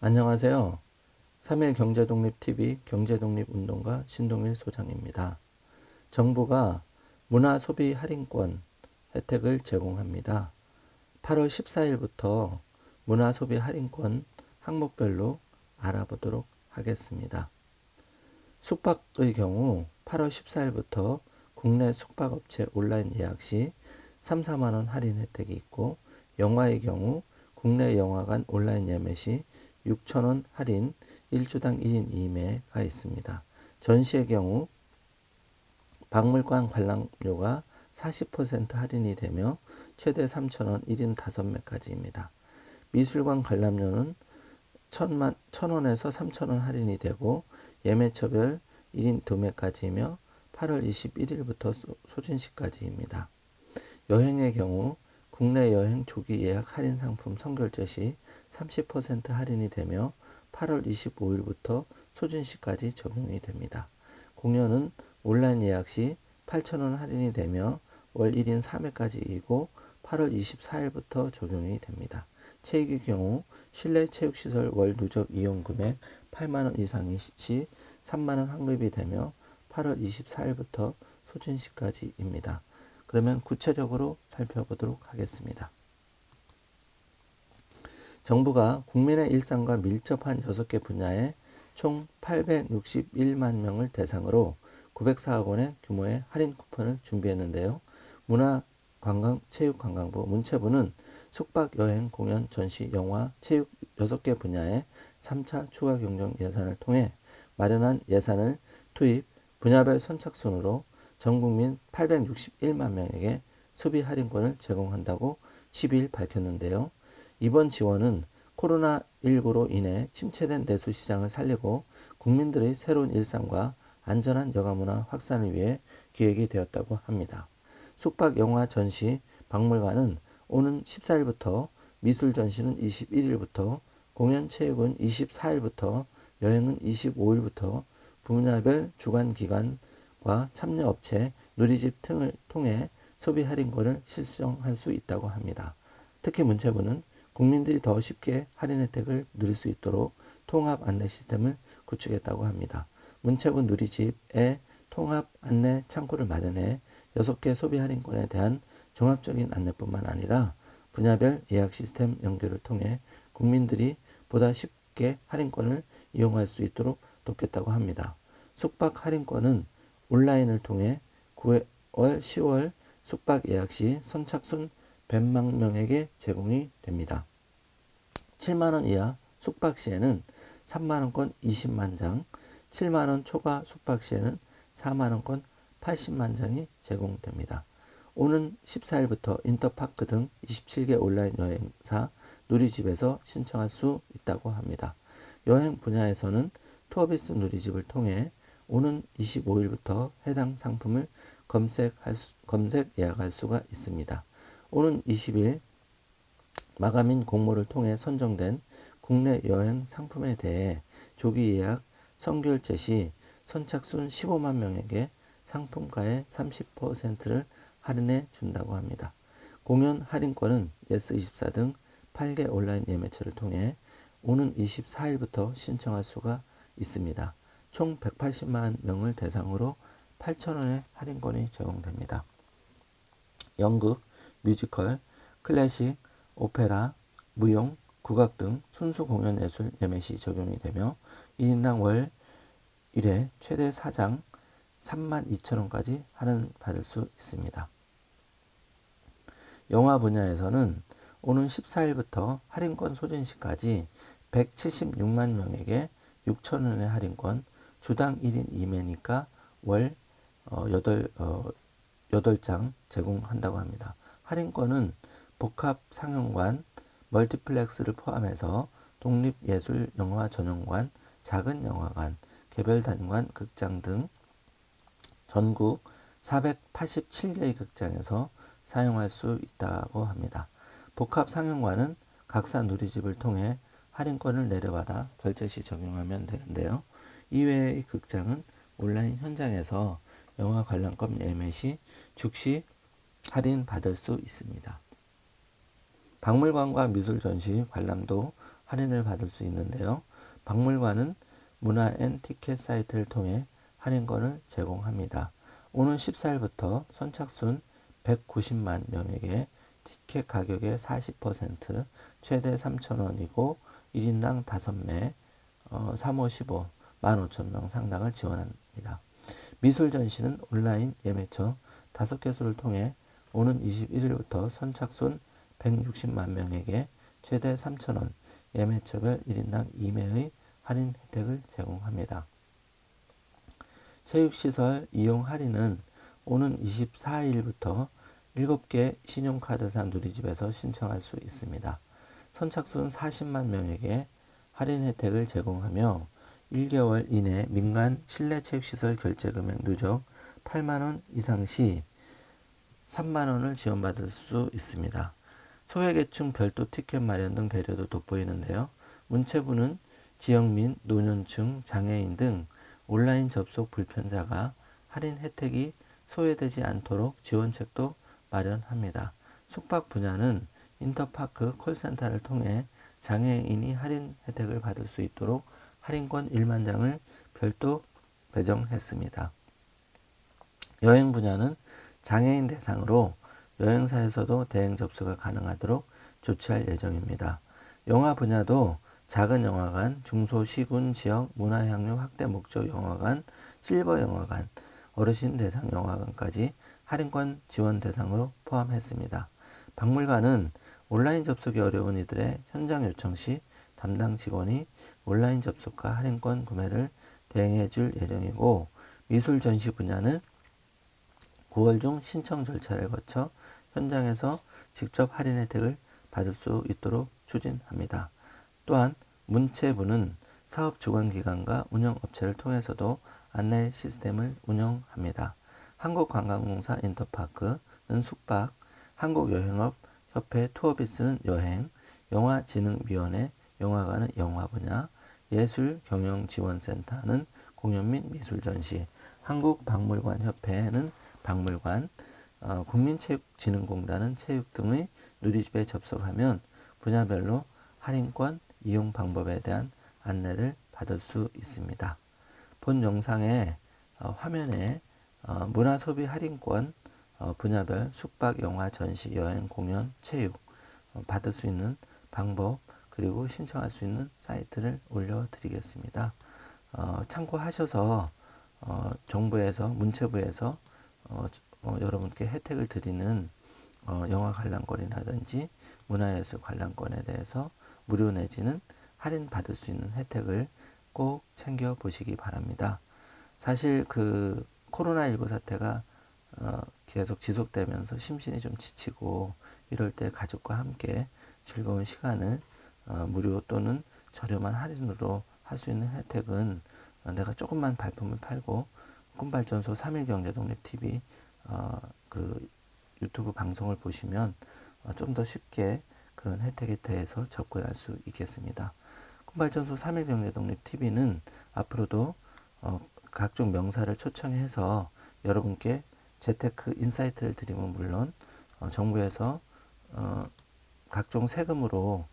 안녕하세요. 3일 경제독립TV 경제독립운동가 신동일 소장입니다. 정부가 문화소비 할인권 혜택을 제공합니다. 8월 14일부터 문화소비 할인권 항목별로 알아보도록 하겠습니다. 숙박의 경우 8월 14일부터 국내 숙박업체 온라인 예약 시 3, 4만원 할인 혜택이 있고, 영화의 경우 국내 영화관 온라인 예매 시 6,000원 할인 1주당 1인 2매가 있습니다. 전시의 경우 박물관 관람료가 40% 할인이 되며 최대 3,000원 1인 5매까지입니다. 미술관 관람료는 1,000원에서 3,000원 할인이 되고 예매처별 1인 2매까지이며 8월 21일부터 소진시까지입니다. 여행의 경우 국내 여행 조기 예약 할인 상품 선결제 시 30% 할인이 되며 8월 25일부터 소진시까지 적용이 됩니다. 공연은 온라인 예약 시 8,000원 할인이 되며 월 1인 3회까지이고 8월 24일부터 적용이 됩니다. 체육의 경우 실내 체육시설 월 누적 이용 금액 8만원 이상이 시 3만원 환급이 되며 8월 24일부터 소진시까지입니다. 그러면 구체적으로 살펴보도록 하겠습니다. 정부가 국민의 일상과 밀접한 6개 분야에 총 861만 명을 대상으로 904억 원의 규모의 할인 쿠폰을 준비했는데요. 문화, 관광, 체육관광부, 문체부는 숙박, 여행, 공연, 전시, 영화, 체육 6개 분야의 3차 추가 경정 예산을 통해 마련한 예산을 투입, 분야별 선착순으로 전국민 861만 명에게 소비 할인권을 제공한다고 10일 밝혔는데요. 이번 지원은 코로나19로 인해 침체된 내수 시장을 살리고 국민들의 새로운 일상과 안전한 여가문화 확산을 위해 기획이 되었다고 합니다. 숙박, 영화, 전시, 박물관은 오는 14일부터, 미술 전시는 21일부터, 공연, 체육은 24일부터, 여행은 25일부터 분야별 주관기관과 참여업체, 누리집 등을 통해 소비 할인권을 신청할 수 있다고 합니다. 특히 문체부는 국민들이 더 쉽게 할인 혜택을 누릴 수 있도록 통합 안내 시스템을 구축했다고 합니다. 문체부 누리집에 통합 안내 창구를 마련해 6개 소비 할인권에 대한 종합적인 안내뿐만 아니라 분야별 예약 시스템 연결을 통해 국민들이 보다 쉽게 할인권을 이용할 수 있도록 돕겠다고 합니다. 숙박 할인권은 온라인을 통해 9월, 10월 숙박 예약 시 선착순 100만 명에게 제공이 됩니다. 7만원 이하 숙박 시에는 3만원권 20만 장, 7만원 초과 숙박 시에는 4만원권 80만 장이 제공됩니다. 오는 14일부터 인터파크 등 27개 온라인 여행사 누리집에서 신청할 수 있다고 합니다. 여행 분야에서는 투어비스 누리집을 통해 오는 25일부터 해당 상품을 검색 예약할 수가 있습니다. 오는 20일 마감인 공모를 통해 선정된 국내 여행 상품에 대해 조기 예약 선결제 시 선착순 15만 명에게 상품가의 30%를 할인해 준다고 합니다. 공연 할인권은 예스24 등 8개 온라인 예매처를 통해 오는 24일부터 신청할 수가 있습니다. 총 180만 명을 대상으로 8,000원의 할인권이 제공됩니다. 연극, 뮤지컬, 클래식, 오페라, 무용, 국악 등 순수 공연 예술 예매 시 적용이 되며 1인당 월 1회 최대 4장 32,000원까지 할인받을 수 있습니다. 영화 분야에서는 오는 14일부터 할인권 소진 시까지 176만 명에게 6,000원의 할인권, 주당 1인 2매니까 월 8장 제공한다고 합니다. 할인권은 복합 상영관, 멀티플렉스를 포함해서 독립예술영화 전용관, 작은 영화관, 개별단관 극장 등 전국 487개의 극장에서 사용할 수 있다고 합니다. 복합 상영관은 각사 누리집을 통해 할인권을 내려받아 결제 시 적용하면 되는데요. 이외의 극장은 온라인 현장에서 영화 관람권 예매 시 즉시 할인 받을 수 있습니다. 박물관과 미술 전시 관람도 할인을 받을 수 있는데요. 박물관은 문화 앤 티켓 사이트를 통해 할인권을 제공합니다. 오는 14일부터 선착순 190만 명에게 티켓 가격의 40% 최대 3,000원이고 1인당 5매 3, 5, 15, 15,000명 상당을 지원합니다. 미술 전시는 온라인 예매처 5개소를 통해 오는 21일부터 선착순 160만 명에게 최대 3,000원 예매처별 1인당 2매의 할인 혜택을 제공합니다. 체육시설 이용 할인은 오는 24일부터 7개 신용카드사 누리집에서 신청할 수 있습니다. 선착순 40만 명에게 할인 혜택을 제공하며 1개월 이내 민간 실내 체육시설 결제금액 누적 8만원 이상 시 3만원을 지원받을 수 있습니다. 소외계층 별도 티켓 마련 등 배려도 돋보이는데요. 문체부는 지역 민, 노년층, 장애인 등 온라인 접속 불편자가 할인 혜택이 소외되지 않도록 지원책도 마련합니다. 숙박 분야는 인터파크 콜센터를 통해 장애인이 할인 혜택을 받을 수 있도록 할인권 1만 장을 별도 배정했습니다. 여행 분야는 장애인 대상으로 여행사에서도 대행 접수가 가능하도록 조치할 예정입니다. 영화 분야도 작은 영화관, 중소시군 지역 문화향유 확대 목적 영화관, 실버 영화관, 어르신 대상 영화관까지 할인권 지원 대상으로 포함했습니다. 박물관은 온라인 접속이 어려운 이들의 현장 요청 시 담당 직원이 온라인 접속과 할인권 구매를 대행해 줄 예정이고, 미술 전시 분야는 9월 중 신청 절차를 거쳐 현장에서 직접 할인 혜택을 받을 수 있도록 추진합니다. 또한 문체부는 사업 주관기관과 운영업체를 통해서도 안내 시스템을 운영합니다. 한국관광공사 인터파크는 숙박, 한국여행업협회 투어비스는 여행, 영화진흥위원회 영화관은 영화 분야, 예술경영지원센터는 공연 및 미술 전시, 한국박물관협회는 박물관, 국민체육진흥공단은 체육 등의 누리집에 접속하면 분야별로 할인권 이용 방법에 대한 안내를 받을 수 있습니다. 본 영상의 화면에 문화소비 할인권 분야별 숙박, 영화, 전시, 여행, 공연, 체육 받을 수 있는 방법 그리고 신청할 수 있는 사이트를 올려드리겠습니다. 참고하셔서 정부에서 문체부에서 여러분께 혜택을 드리는 영화 관람권이라든지 문화예술 관람권에 대해서 무료 내지는 할인 받을 수 있는 혜택을 꼭 챙겨 보시기 바랍니다. 사실 그 코로나19 사태가 계속 지속되면서 심신이 좀 지치고 이럴 때 가족과 함께 즐거운 시간을 무료 또는 저렴한 할인으로 할 수 있는 혜택은 내가 조금만 발품을 팔고 꿈발전소 3.1경제독립TV 그 유튜브 방송을 보시면 좀 더 쉽게 그런 혜택에 대해서 접근할 수 있겠습니다. 꿈발전소 3.1경제독립TV는 앞으로도 각종 명사를 초청해서 여러분께 재테크 인사이트를 드리면 물론 정부에서 각종 세금으로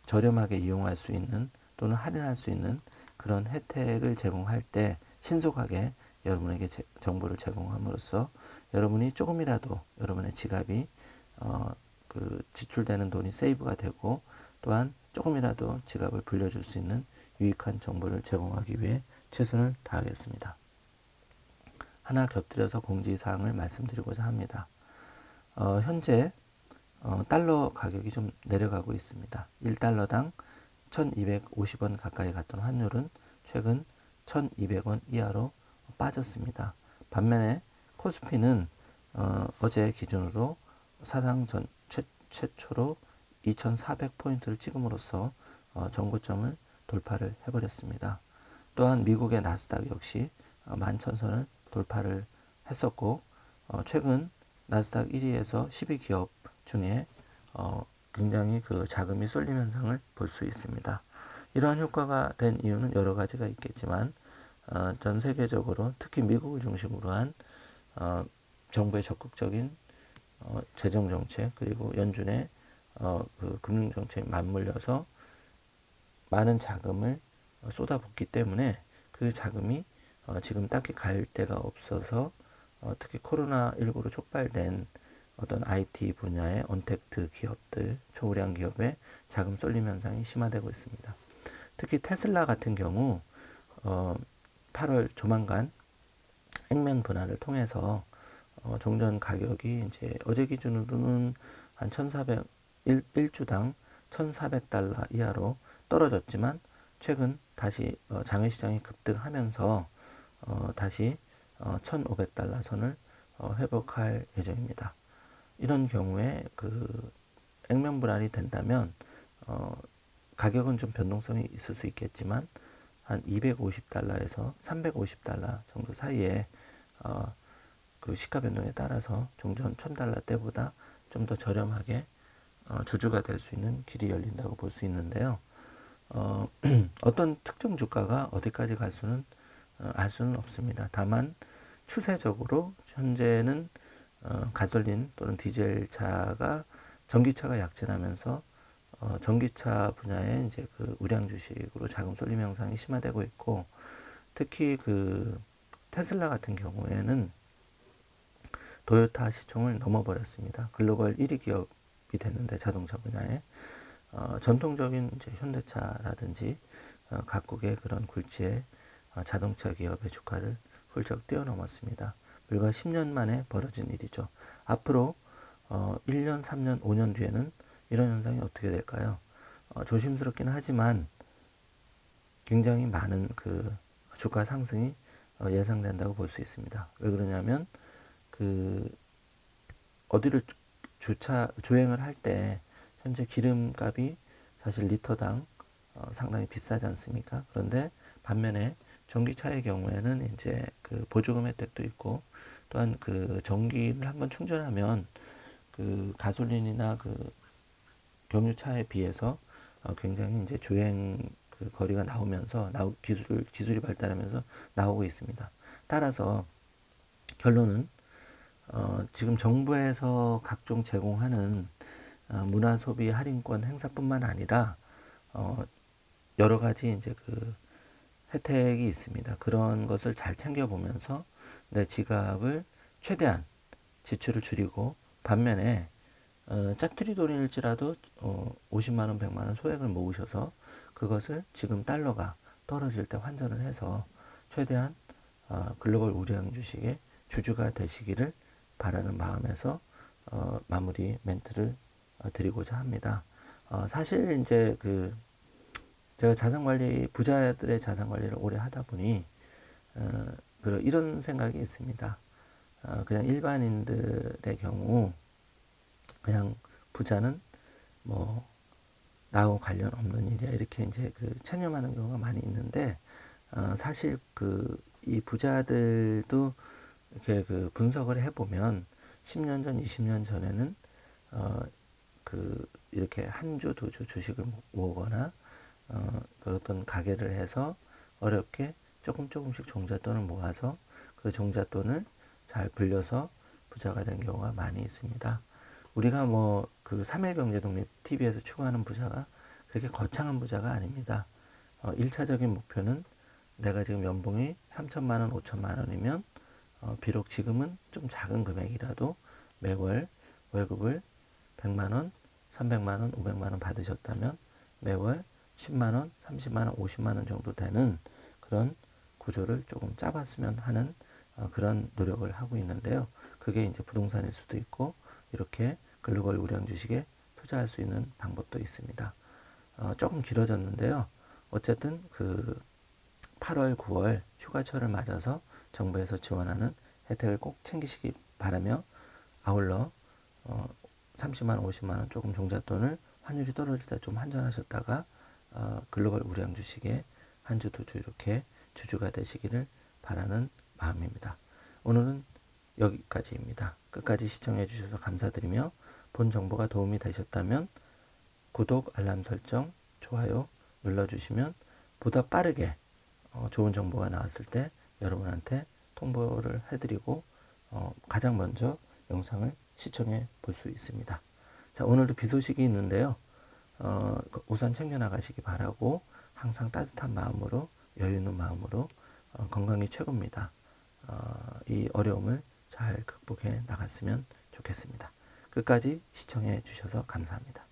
저렴하게 이용할 수 있는 또는 할인할 수 있는 그런 혜택을 제공할 때 신속하게 여러분에게 정보를 제공함으로써 여러분이 조금이라도 여러분의 지갑이 그 지출되는 돈이 세이브가 되고 또한 조금이라도 지갑을 불려줄 수 있는 유익한 정보를 제공하기 위해 최선을 다하겠습니다. 하나 곁들여서 공지사항을 말씀드리고자 합니다. 현재 달러 가격이 좀 내려가고 있습니다. 1달러당 1250원 가까이 갔던 환율은 최근 1200원 이하로 빠졌습니다. 반면에 코스피는 어제 기준으로 사상 최초로 2400포인트를 찍음으로써 정고점을 돌파를 해버렸습니다. 또한 미국의 나스닥 역시 11,000선을 돌파를 했었고 최근 나스닥 1위에서 12기업 중에 굉장히 그 자금이 쏠림 현상을 볼 수 있습니다. 이러한 효과가 된 이유는 여러 가지가 있겠지만 전 세계적으로 특히 미국을 중심으로 한 정부의 적극적인 재정 정책 그리고 연준의 그 금융 정책에 맞물려서 많은 자금을 쏟아붓기 때문에 그 자금이 지금 딱히 갈 데가 없어서 특히 코로나19로 촉발된 어떤 IT 분야의 언택트 기업들, 초우량 기업의 자금 쏠림 현상이 심화되고 있습니다. 특히 테슬라 같은 경우 8월 조만간 액면 분할을 통해서 종전 가격이 이제 어제 기준으로는 한 1,400, 1주당 1,400달러 이하로 떨어졌지만 최근 다시 장외 시장이 급등하면서 다시 1,500달러 선을 회복할 예정입니다. 이런 경우에 그 액면 분할이 된다면 가격은 좀 변동성이 있을 수 있겠지만 한 250달러에서 350달러 정도 사이에 그 시가 변동에 따라서 종전 1,000달러 때보다 좀 더 저렴하게 주주가 될 수 있는 길이 열린다고 볼 수 있는데요. 어떤 특정 주가가 어디까지 갈 수는 알 수는 없습니다. 다만 추세적으로 현재는 가솔린 또는 디젤 차가 전기차가 약진하면서 전기차 분야에 이제 그 우량 주식으로 자금 쏠림 현상이 심화되고 있고, 특히 그 테슬라 같은 경우에는 도요타 시총을 넘어버렸습니다. 글로벌 1위 기업이 됐는데 자동차 분야에 전통적인 이제 현대차라든지 각국의 그런 굴지의 자동차 기업의 주가를 훌쩍 뛰어넘었습니다. 불과 10년 만에 벌어진 일이죠. 앞으로 1년, 3년, 5년 뒤에는 이런 현상이 어떻게 될까요? 조심스럽긴 하지만 굉장히 많은 그 주가 상승이 예상된다고 볼 수 있습니다. 왜 그러냐면 그 어디를 주행을 할 때 현재 기름값이 사실 리터당 상당히 비싸지 않습니까? 그런데 반면에 전기차의 경우에는 이제 그 보조금 혜택도 있고, 또한 그 전기를 한번 충전하면 그 가솔린이나 그 경유차에 비해서 굉장히 이제 주행 그 거리가 나오면서 기술이 발달하면서 나오고 있습니다. 따라서 결론은 지금 정부에서 각종 제공하는 문화 소비 할인권 행사뿐만 아니라 여러 가지 이제 그 혜택이 있습니다. 그런 것을 잘 챙겨보면서 내 지갑을 최대한 지출을 줄이고, 반면에 짜투리 돈일지라도 50만 원, 100만 원 소액을 모으셔서 그것을 지금 달러가 떨어질 때 환전을 해서 최대한 글로벌 우량 주식의 주주가 되시기를 바라는 마음에서 마무리 멘트를 드리고자 합니다. 사실 이제 그 제가 부자들의 자산 관리를 오래 하다 보니 이런 생각이 있습니다. 그냥 일반인들의 경우 그냥 부자는 뭐 나하고 관련 없는 일이야 이렇게 이제 그 체념하는 경우가 많이 있는데, 사실 그 이 부자들도 이렇게 그 분석을 해보면 10년 전, 20년 전에는 이렇게 한 주, 두 주 주식을 모으거나 그 어떤 가게를 해서 어렵게 조금씩 종잣돈을 모아서 그 종잣돈을 잘 불려서 부자가 된 경우가 많이 있습니다. 우리가 뭐 그 3일 경제독립 TV에서 추구하는 부자가 그렇게 거창한 부자가 아닙니다. 1차적인 목표는 내가 지금 연봉이 3천만 원, 5천만 원이면 비록 지금은 좀 작은 금액이라도 매월 월급을 100만 원, 300만 원, 500만 원 받으셨다면 매월 10만 원, 30만 원, 50만 원 정도 되는 그런 구조를 조금 짜봤으면 하는 그런 노력을 하고 있는데요. 그게 이제 부동산일 수도 있고 이렇게 글로벌 우량 주식에 투자할 수 있는 방법도 있습니다. 조금 길어졌는데요. 어쨌든 그 8월, 9월 휴가철을 맞아서 정부에서 지원하는 혜택을 꼭 챙기시기 바라며, 아울러 30만 원, 50만 원 조금 종잣돈을 환율이 떨어질 때 좀 환전하셨다가 글로벌 우량 주식에 한 주, 두 주 이렇게 주주가 되시기를 바라는 마음입니다. 오늘은 여기까지입니다. 끝까지 시청해 주셔서 감사드리며 본 정보가 도움이 되셨다면 구독, 알람 설정, 좋아요 눌러주시면 보다 빠르게 좋은 정보가 나왔을 때 여러분한테 통보를 해드리고 가장 먼저 영상을 시청해 볼 수 있습니다. 자, 오늘도 비 소식이 있는데요. 우선 챙겨나가시기 바라고 항상 따뜻한 마음으로 여유 있는 마음으로 건강이 최고입니다. 이 어려움을 잘 극복해 나갔으면 좋겠습니다. 끝까지 시청해 주셔서 감사합니다.